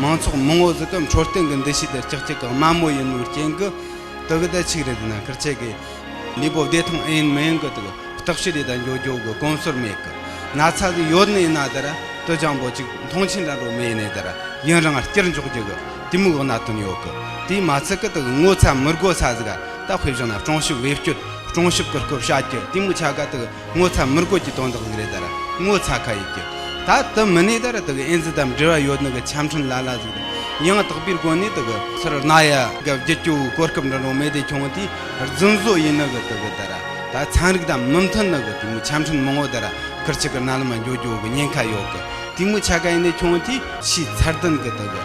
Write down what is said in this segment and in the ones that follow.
망속 몽오즈금 초르땡근 대시들 적적 마모인 우르쟁거 더그다 치그레드나 그렇게게 리보 대통 인 메인거도 부탁시리단 요조고 건설메이커 나차도 요드네 나더라 또 장보지 통신라로 메이네더라 연랑을 찌른 쪽저거 디무고 나토니 요거 디 마츠거도 응오차 머고 사즈가 딱 회전아 종식 웹줄 종식 거고 샤죠 디무차가도 응오차 머고지 돈도 그래더라 응오차가 있죠 다더 머니더라 더 인즈담 저와 요드네 참춘 라라즈 영어 특별 권이 더 서로 나야 그 제주 거컴으로 메디 총티 준조 이너거 더더라 다 창르다 멈턴너거 디무 참춘 몽오더라 그렇게 나르만 요조고 년카요거 디무 차가인의 총티 시 살던 거더거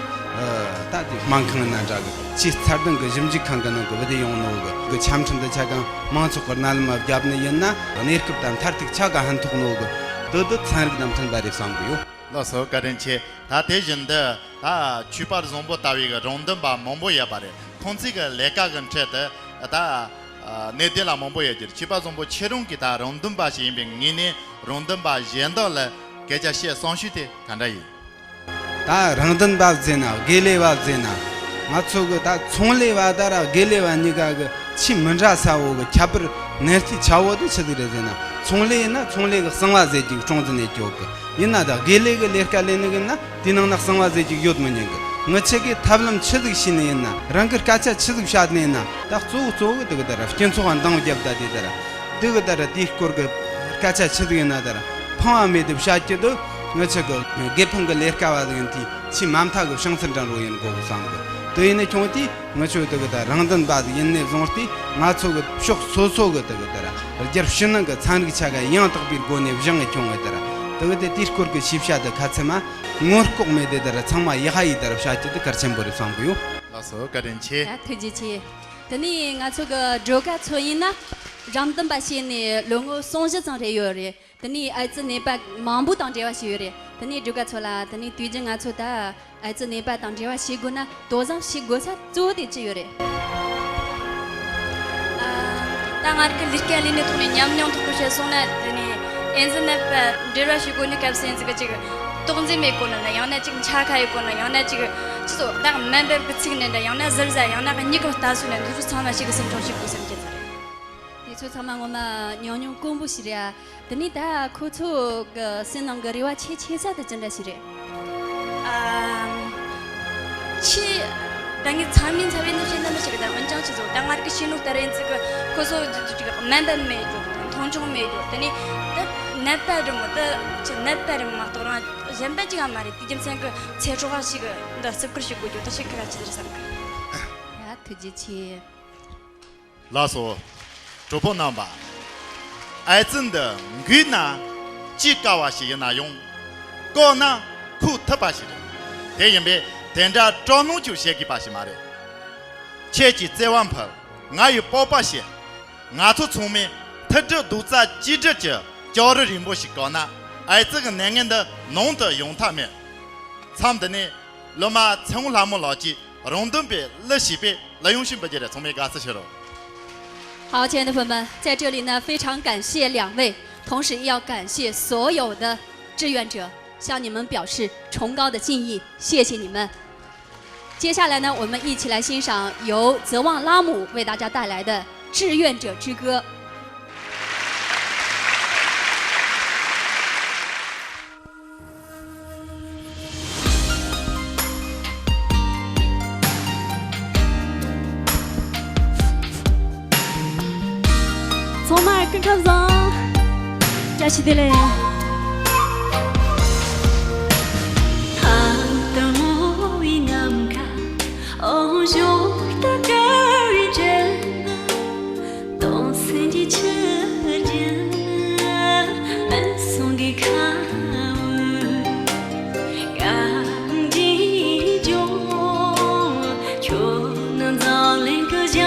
다디 망坑나자고 시 살던 거 짐직한 거는 그 어디 용노고 그 참춘도 차가 망속거 나르마 잡네 연나 네르급담 타르틱 차가 한 통노고 더더 창르담 통바리 상고요 라서 가든체 다 대전데 다 주바르 정보 따위가 롱던바 몽보야 바래 콘지가 레카건 쳇다 다 네델라 몽보야지 주바 정보 체롱기 다 롱던바시 임빙 니네 롱던바 젠달레 계자시에 손슈테 간다이 다 랑던바제나 게레바제나 마초고 다 총레바다라 게레바니가 그 치문자사오고 캬브르 네티 차워도 쳐들잖아 총레나 총레가 상와제지 총전에 쪼고 이나다 게레가 레카레는나 디낭나 상와제지 요드면인가 ngachege tablam chidig shinena rangir kacha chidig shadnena ta zogo degdara kensogan dang jabda dedara degdara dihkorga kacha chidigena dara phawa medib shachdo ngachego gepanga lerkawadenti chi mamta go shangsandan royen go sanggo toyene chongti ngacho degdara rangdan bad yenne zongti ngacho shok sosogo degdara jar shinanga changi chaga yang tagbir gone vjang chongedara degde dihkorga shipshada katsama ngorkog mededara changma yahayi darab shachide karchembori sangbuyo 라서 가든체 특지치 드니 ngachoga joga choina ramdam basine longo sonje jangre yore 드니 아이즈 네바 망부 당제와 시요레 드니 joga chola 드니 뒤je ngacho다 아이즈 네바 당제와 시고나 도장 시고사 조디 지요레 당아르 리케알리네 토네 냠냠 토코셰 소나 드니 엔즈네바 데라 시고네 갑센즈가 지금 동지 메고는 양나 지금 차가 있고는 양나 지금 지도 나 멤버 붙이는데 양나 절자 양나가 니고 다수는 누구 참아시고 sem정식고 sem제잖아. 이초 참아고마 녀녀 공부시랴. 드니다 코초 그 신앙거리와 체체사도 전다시래. 치 당이 참인 자빈도 신나는 시기다. 원장 지도 당아르게 신호 따른 지금 코소 지금 멤버 메이죠. 통중 메이죠. 드니 나빠도 뭐다 저 나빠를 막 돌아 잼바지가 말이 지금 생각 제조가시고 너 습글시고 요 다시 그라지들서 야 드지치 라서 조보 남바 아이튼데 귀나 지가와시 연나용 고나 쿠타바시레 대연베 된자 전농 주시기 바시 말에 체지 제완파 나유 뽀바시 나토 총메特都在记者节教人人不是高呢，而这个男人的弄得用他们，他们的呢，罗马从来没老记，荣登别、乐西别、来用心不记得，从没干事去了。好，亲爱的朋友们，在这里呢，非常感谢两位，同时也要感谢所有的志愿者，向你们表示崇高的敬意，谢谢你们。接下来呢，我们一起来欣赏由泽旺拉姆为大家带来的《志愿者之歌》。정말 끝까지 자시들의 한땀 위남가 어조다 가위잖아 동생이 쳐잖아 만송이 가우 강지죠 조는 달린 그저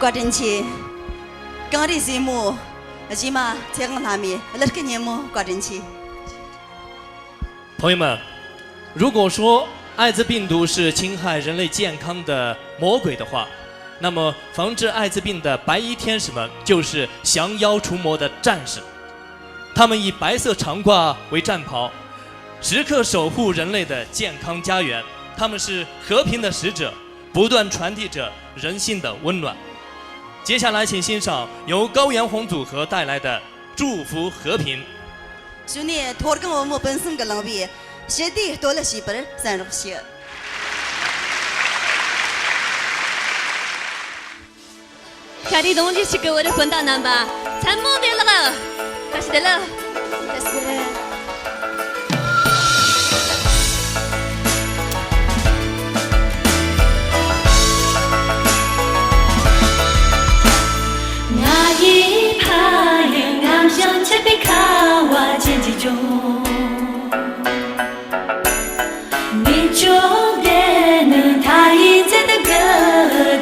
挂真气，刚的节目，起码才刚他们那个节目挂真气。朋友们，如果说艾滋病毒是侵害人类健康的魔鬼的话，那么防治艾滋病的白衣天使们就是降妖除魔的战士。他们以白色长褂为战袍，时刻守护人类的健康家园。他们是和平的使者，不断传递着人性的温暖。接下来请欣赏由高原红组合带来的《祝福和平》。兄弟，拖跟我们本身个狼狈，学弟多了西本三十些。看的东西是给我的混蛋男吧，参谋的了，开始的了，开始的了。那一排人俺向前边看我前进中，你就得能他一在的个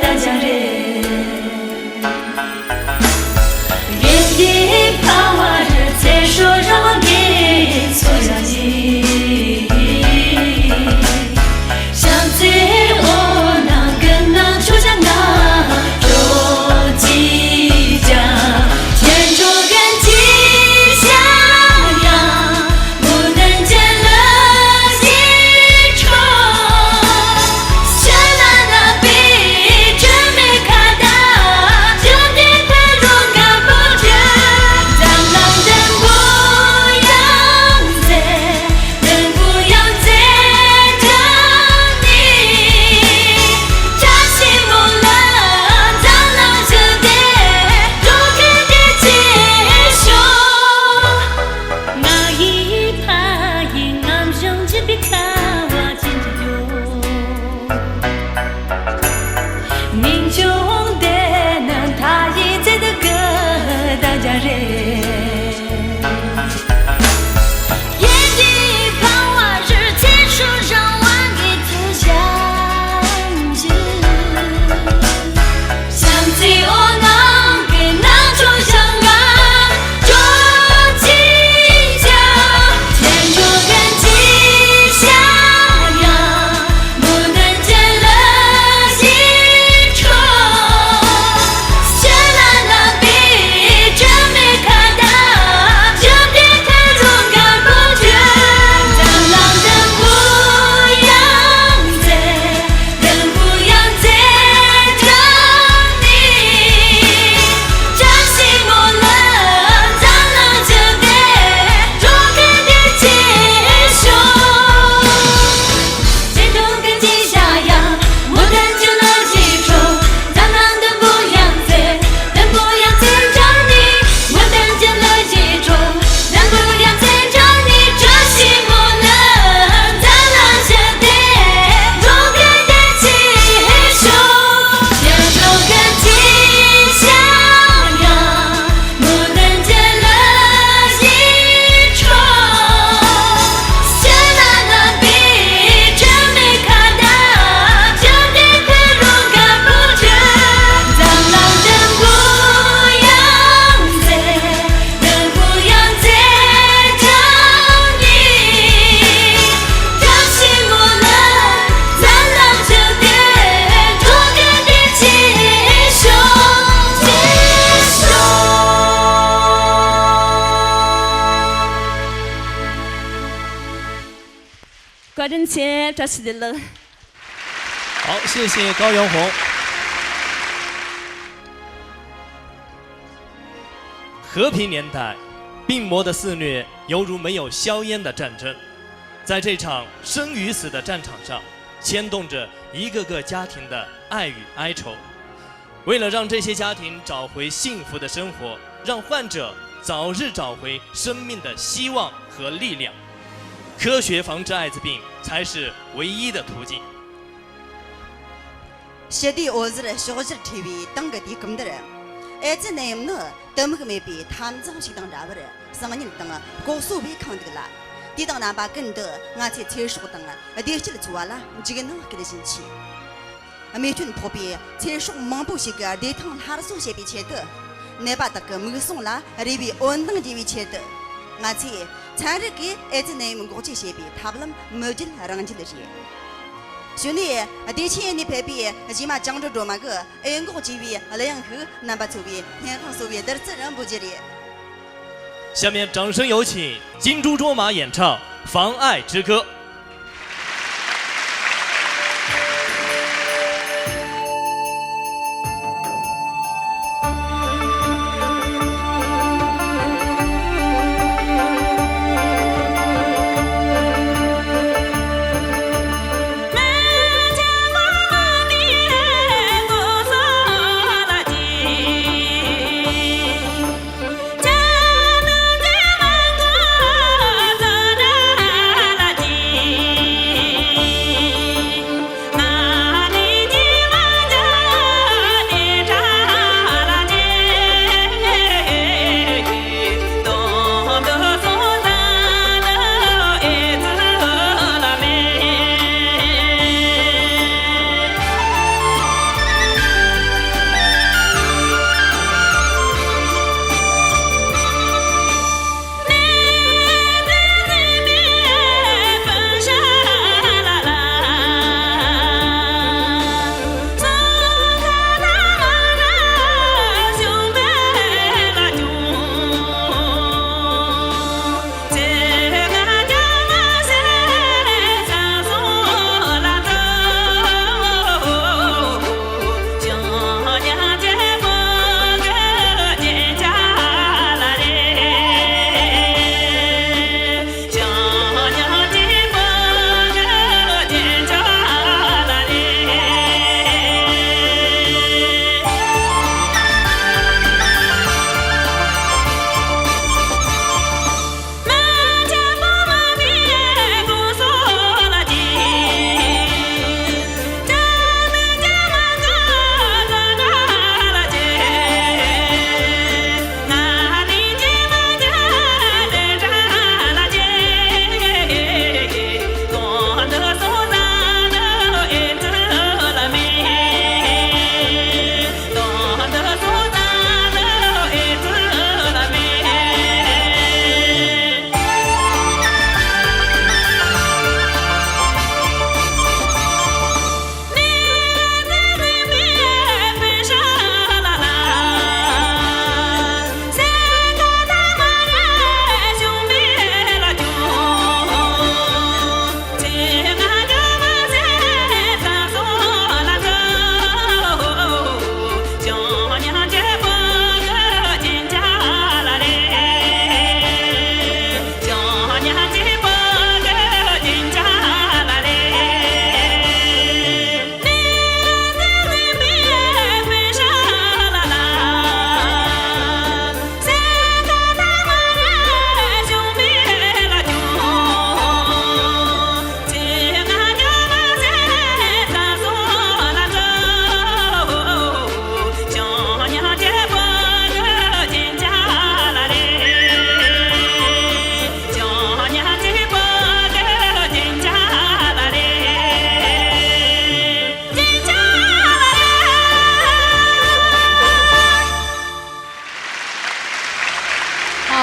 大家人。一旁话是再说让我给错下去，想最我能跟能出将那周吉祥，天主跟吉祥呀，不能见了一重，绚烂的比真没看到，就得快勇敢不。挂针钱，这是的了。好，谢谢高原红。和平年代，病魔的肆虐犹如没有硝烟的战争，在这场生与死的战场上，牵动着一个个家庭的爱与哀愁。为了让这些家庭找回幸福的生活，让患者早日找回生命的希望和力量，科学防治艾滋病才是唯一的途径。学弟我是小学 TV 当个地工的人，艾滋内呢，他们个没比他们早期当啥不的，什么人当啊，高速被抗这个啦，地当那把更多，俺才接受当啊，第一次做完了，这个能给他兴趣。美军托比才说忙不些个得趟哈苏些比切的，那把那个没送啦，里边安登的比切的，而且参日给儿子内蒙国际些比他们没进让进的些。兄弟，第七你排比起码讲着多嘛个，英国这边来样后南巴这边，天康这边都是自然不接的。下面掌声有请金猪卓玛演唱《妨碍之歌》。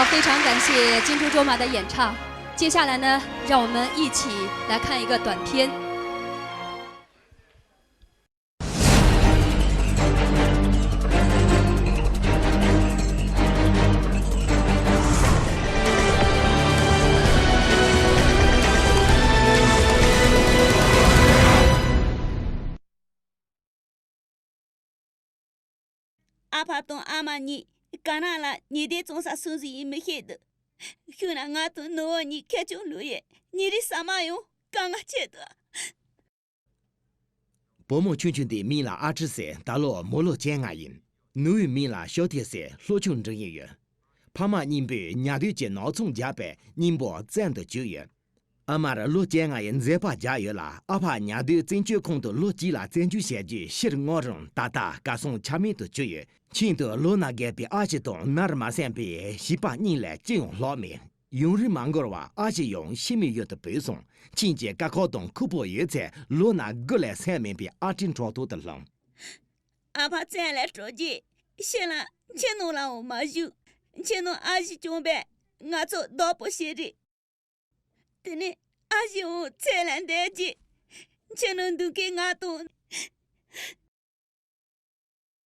非常感谢金猪卓玛的演唱。接下来呢，让我们一起来看一个短片。阿帕东阿玛尼。干那了，你的总啥孙子也没黑的，后来俺都弄你开中路耶，你的什么用？刚刚觉得。伯母圈圈的米拉阿芝塞打落摩洛坚阿因，奴与米拉小铁塞罗琼正演员，帕玛宁被伢对见脑从加白，宁波赞的救援。阿玛的罗坚阿因再把加油啦，阿帕伢对真就空的罗基拉真就写句，写的我种大大加送前面的救援。青岛罗那个比20栋那儿马山比18年来就用老面，用日芒果话，而且用新米月的背诵，今节各考动科博也在罗那格来三面比阿真抓多的人。阿爸再来着急，现了钱弄了我没有，钱弄阿西准备，我做大不些的。等你阿西我再来得急，钱弄都给我动。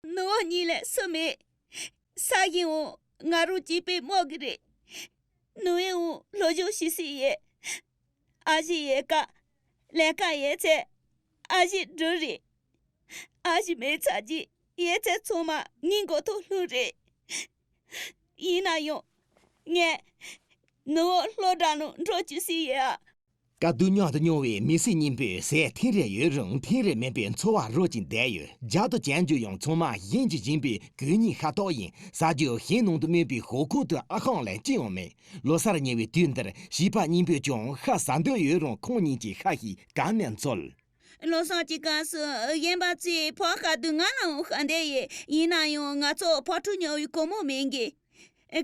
我你来说没？啥给我入几杯毛个的？侬也我老久些些也，阿西也个，来个也在，阿西热热。阿西没差劲，也在做嘛，人个头路人，伊那用，俺侬老大侬着就是也啊。噶度娘的娘位，没事人辈在天热有人，天热面边错话若进单有，家都讲究用从嘛研究金辈，给你还导演，啥就很弄的面边何苦的阿行来见我们，罗萨的人为对的，西巴人辈讲还三条有人空年纪还是干难做了。老上几个是眼巴子跑下头俺那看的耶，伊那用俺做跑出鸟与公母面的，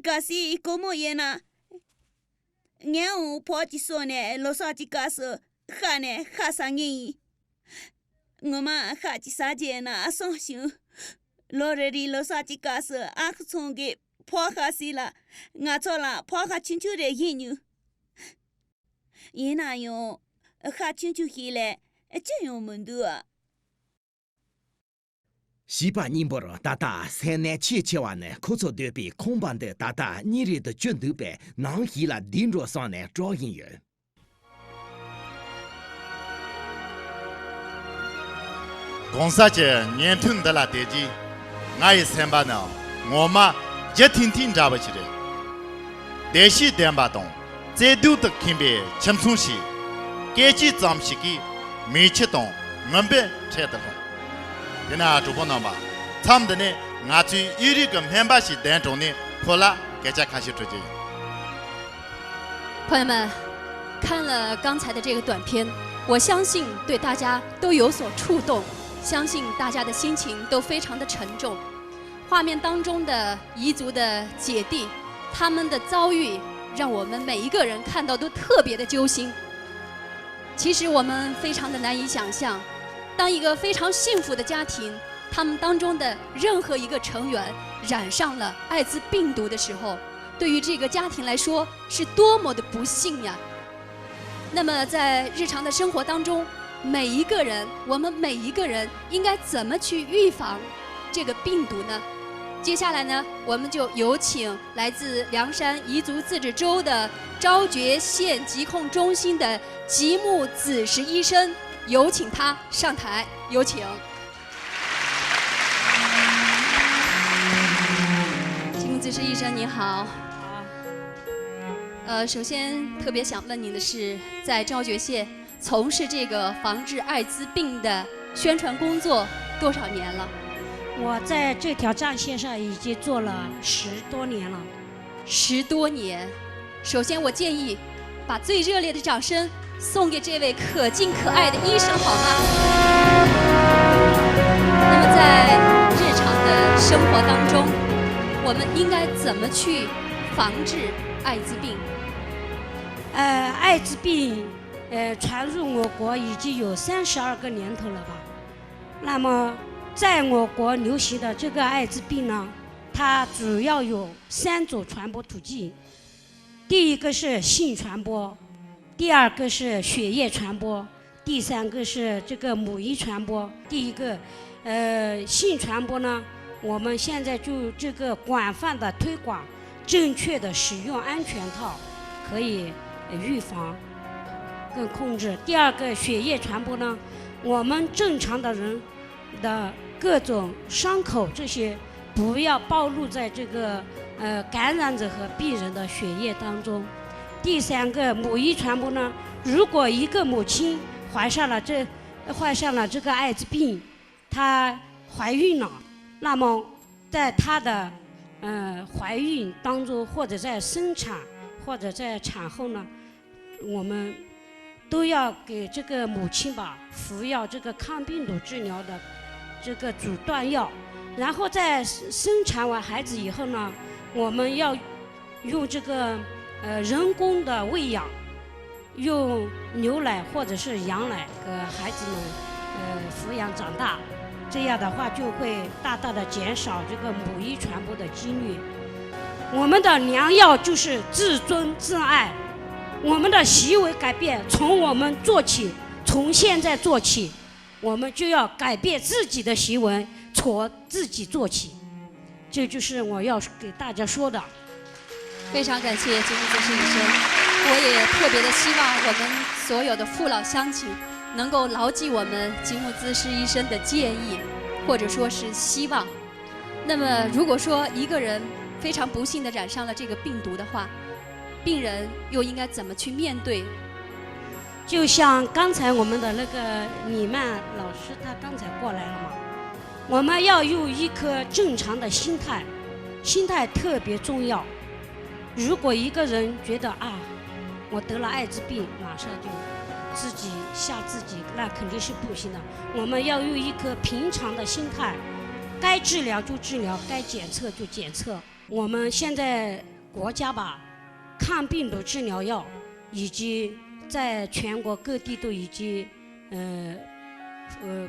可是公母也那，俺我跑几说呢，老上几个是喊呢喊啥人？我们喊几啥节呢？伤心，老热的老上几个是俺可从给跑下去了，俺做了跑下青丘的野牛，伊那用喊青丘回来。这样门头啊！西巴人不让大大三难7万呢，可做对比空班的大大你里的军头班，囊起了顶着上呢招人员。公司节年头的啦得机，俺也三把呢，我妈一天天找不起来。得西点把动，再多的看别轻松些，该去咱们些个。没吃动，我别吃得动。现在主播呢吧，他们的呢，俺最有一个面包是当中呢，好了，大家开始出去。朋友们，看了刚才的这个短片，我相信对大家都有所触动，相信大家的心情都非常的沉重。画面当中的彝族的姐弟，他们的遭遇，让我们每一个人看到都特别的揪心。其实我们非常的难以想象，当一个非常幸福的家庭，他们当中的任何一个成员染上了艾滋病毒的时候，对于这个家庭来说是多么的不幸呀。那么在日常的生活当中，我们每一个人应该怎么去预防这个病毒呢？接下来呢，我们就有请来自凉山彝族自治州的昭觉县疾控中心的吉木子实医生，有请他上台，有请。吉木子实医生您好。首先特别想问您的是，在昭觉县从事这个防治艾滋病的宣传工作多少年了？我在这条战线上已经做了10多年了。10多年，首先我建议把最热烈的掌声送给这位可敬可爱的医生，好吗？那么在日常的生活当中，我们应该怎么去防治艾滋病？艾滋病传入我国已经有32个年头了吧。那么在我国流行的这个艾滋病呢，它主要有3种传播途径。第一个是性传播，第二个是血液传播，第三个是这个母婴传播。第一个性传播呢，我们现在就这个广泛的推广，正确的使用安全套，可以预防跟控制。第二个血液传播呢，我们正常的人的各种伤口这些不要暴露在这个感染者和病人的血液当中。第三个母婴传播呢，如果一个母亲患上了这个艾滋病，她怀孕了，那么在她的怀孕当中，或者在生产或者在产后呢，我们都要给这个母亲吧服药这个抗病毒治疗的这个阻断药。然后在生产完孩子以后呢，我们要用这个人工的喂养，用牛奶或者是羊奶给孩子们抚养长大，这样的话就会大大的减少这个母婴传播的几率。我们的良药就是自尊自爱，我们的行为改变从我们做起，从现在做起，我们就要改变自己的行为，从自己做起。这就是我要给大家说的。非常感谢吉姆姿势医生，我也特别的希望我们所有的父老乡亲能够牢记我们吉姆姿势医生的建议，或者说是希望。那么如果说一个人非常不幸的染上了这个病毒的话，病人又应该怎么去面对？就像刚才我们的那个李曼老师他刚才过来了嘛，我们要用一颗正常的心态，心态特别重要。如果一个人觉得我得了艾滋病，马上就自己吓自己，那肯定是不行的。我们要用一颗平常的心态，该治疗就治疗，该检测就检测。我们现在国家吧，抗病毒治疗药以及在全国各地都已经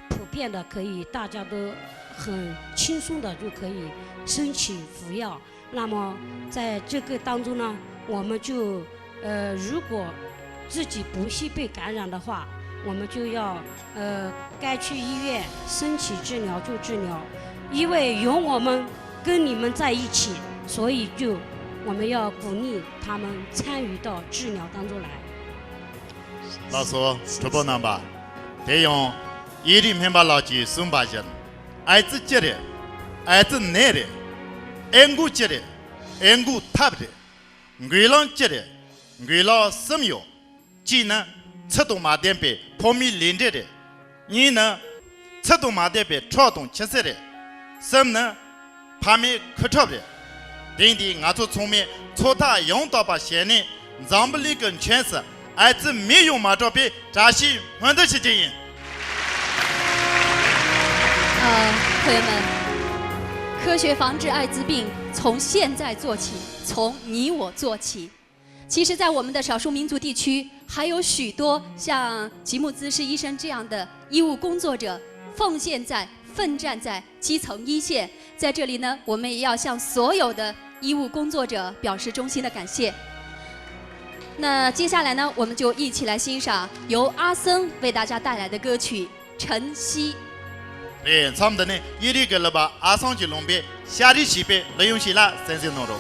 普遍的可以，大家都很轻松的就可以申请服药。那么在这个当中呢，我们就如果自己不幸被感染的话，我们就要该去医院申请治疗就治疗，因为有我们跟你们在一起，所以就我们要鼓励他们参与到治疗当中来。老苏，主播能吧？得用一里面把老几送把人，艾滋节的，艾滋奶的。安古节的，安古塔的，月亮节的，月亮什么哟？既呢，吃动马店被泡米连着的，你呢，吃动马店被炒动吃色的，什么呢？泡米可炒的，天天俺做聪明，错他用到把闲呢，咱不里根全是，儿子没有马照片，扎西换得起经验。朋友们。科学防治艾滋病从现在做起，从你我做起。其实在我们的少数民族地区还有许多像吉姆姿势医生这样的医务工作者奋战在基层一线。在这里呢，我们也要向所有的医务工作者表示衷心的感谢。那接下来呢，我们就一起来欣赏由阿僧为大家带来的歌曲《晨曦》。差不多呢，一里个了吧，阿桑吉龙边，下里西边，利用西拉，三十弄着。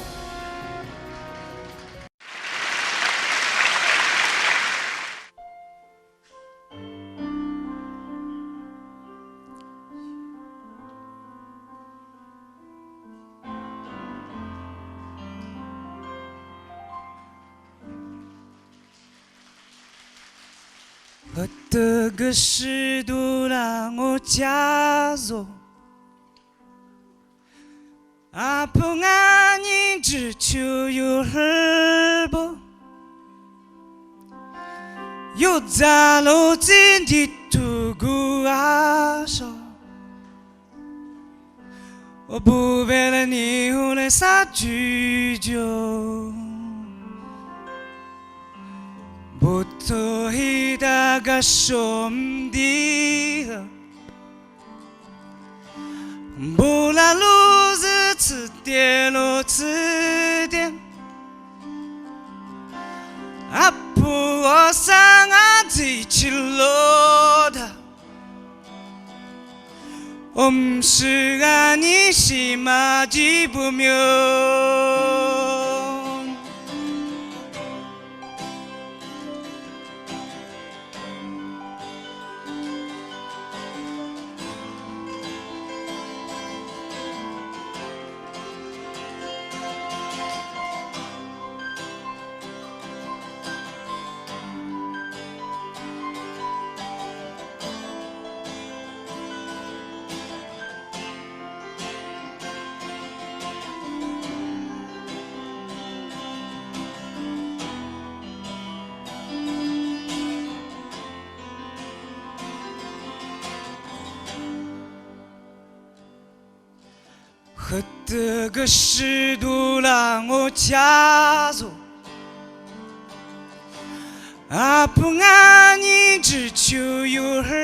这个湿度让我加速，阿婆阿你只求有耳朵，有在路进的土谷阿手，我不为了你后来撒句酒。butuh hidaga somdi bula luz 次跌落次点阿婆我上啊自己落的我不是啊你是嘛记不妙和这个湿度让我加速 아픈 아니只求有儿